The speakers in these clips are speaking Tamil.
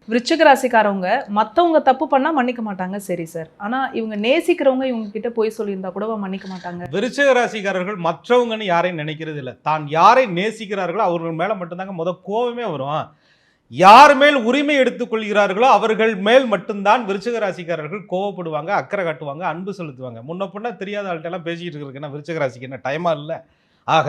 விருச்சிக ராசிக்காரவங்க மத்தவங்க தப்பு பண்ணா மன்னிக்க மாட்டாங்க, சரி சார். ஆனா இவங்க நேசிக்கிறவங்க இவங்க கிட்ட போய் சொல்லியிருந்தா கூட மன்னிக்க மாட்டாங்க. விருச்சிக ராசிக்காரர்கள் மற்றவங்கன்னு யாரையும் நினைக்கிறது இல்லை. தான் யாரை நேசிக்கிறார்களோ அவர்கள் மேல மட்டும்தாங்க கோபமே வரும். யார் மேல் உரிமை எடுத்துக் கொள்கிறார்களோ அவர்கள் மேல் மட்டும்தான் விருச்சிக ராசிக்காரர்கள் கோவப்படுவாங்க, அக்கறை காட்டுவாங்க, அன்பு செலுத்துவாங்க. முன்ன பின்ன தெரியாத ஆள்கிட்ட எல்லாம் பேசிக்கிட்டு இருக்கிறதுக்கு விருச்சிக ராசிக்கு என்ன டைமா இல்லை. ஆக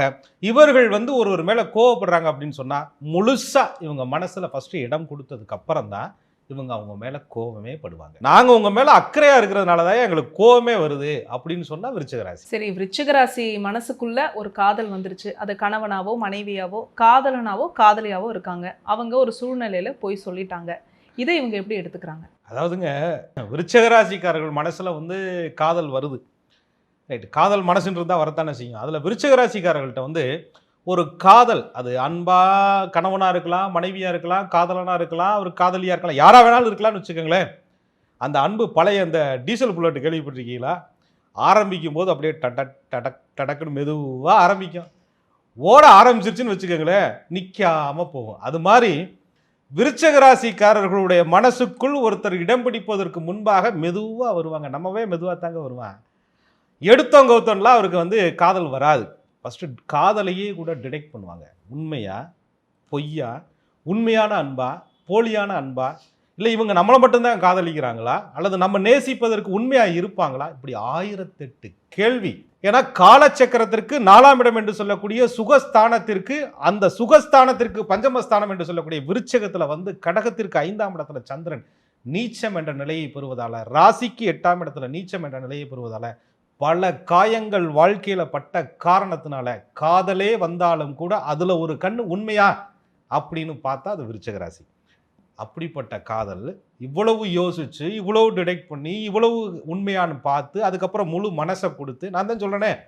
இவர்கள் ஒருவர் மேல கோவப்படுறாங்க அப்படின்னு சொன்னா முழுசா இவங்க மனசுல ஃபர்ஸ்ட் இடம் கொடுத்ததுக்கு அப்புறம் தான் இவங்க அவங்க மேல கோவமே படுவாங்க. நாங்க உங்க மேல அக்கறையா இருக்கிறதுனாலதான் எங்களுக்கு கோவமே வருது அப்படின்னு சொன்னா விருச்சிக ராசி. சரி, விருச்சிக ராசி மனசுக்குள்ள ஒரு காதல் வந்துருச்சு. அது கணவனாவோ மனைவியாவோ காதலனாவோ காதலியாவோ இருக்காங்க. அவங்க ஒரு சூழ்நிலையில போய் சொல்லிட்டாங்க. இதை இவங்க எப்படி எடுத்துக்கிறாங்க? அதாவதுங்க, விருச்சிக ராசிக்காரர்கள் மனசுல காதல் வருது. ரைட், காதல் மனசுன்னு இருந்தால் வரத்தானே செய்யும். அதில் விருச்சிக ராசிக்காரர்கள்ட்ட ஒரு காதல், அது அன்பா கணவனாக இருக்கலாம், மனைவியாக இருக்கலாம், காதலனாக இருக்கலாம், ஒரு காதலியாக இருக்கலாம், யாராக வேணாலும் இருக்கலாம்னு வச்சுக்கோங்களேன். அந்த அன்பு பழைய அந்த டீசல் புல்லட் கேள்விப்பட்டிருக்கீங்களா? ஆரம்பிக்கும் போது அப்படியே டடக் டடக் டடக்குன்னு மெதுவாக ஆரம்பிக்கும். ஓட ஆரம்பிச்சிருச்சுன்னு வச்சுக்கோங்களேன், நிற்காம போகும். அது மாதிரி விருச்சிக ராசிக்காரர்களுடைய மனசுக்குள் ஒருத்தர் இடம் பிடிப்பதற்கு முன்பாக மெதுவாக வருவாங்க. நம்மவே மெதுவாக தாங்க வருவாங்க. எடுத்தவங்க ஒருத்தன்லாம் அவருக்கு காதல் வராது. ஃபஸ்ட்டு காதலையே கூட டிடெக்ட் பண்ணுவாங்க. உண்மையா பொய்யா, உண்மையான அன்பா போலியான அன்பா, இல்லை இவங்க நம்மளை மட்டும்தான் காதலிக்கிறாங்களா, அல்லது நம்ம நேசிப்பதற்கு உண்மையாக இருப்பாங்களா, இப்படி 1008 கேள்வி. ஏன்னா காலச்சக்கரத்திற்கு 4ஆம் இடம் என்று சொல்லக்கூடிய சுகஸ்தானத்திற்கு, அந்த சுகஸ்தானத்திற்கு பஞ்சமஸ்தானம் என்று சொல்லக்கூடிய விருச்சகத்தில் கடகத்திற்கு 5ஆம் இடத்துல சந்திரன் நீச்சம் என்ற நிலையை பெறுவதால, ராசிக்கு 8ஆம் இடத்துல நீச்சம் என்ற நிலையை பெறுவதால பல காயங்கள் வாழ்க்கையில பட்ட காரணத்தினால காதலே வந்தாலும் கூட அதுல ஒரு கண்ணு உண்மையா அப்படின்னு பார்த்தா அது விருச்சிக ராசி. அப்படிப்பட்ட காதல் இவ்வளவு யோசிச்சு, இவ்வளவு டிடெக்ட் பண்ணி, இவ்வளவு உண்மையான்னு பார்த்து, அதுக்கப்புறம் முழு மனசை கொடுத்து, நான் தான் சொல்றேனே,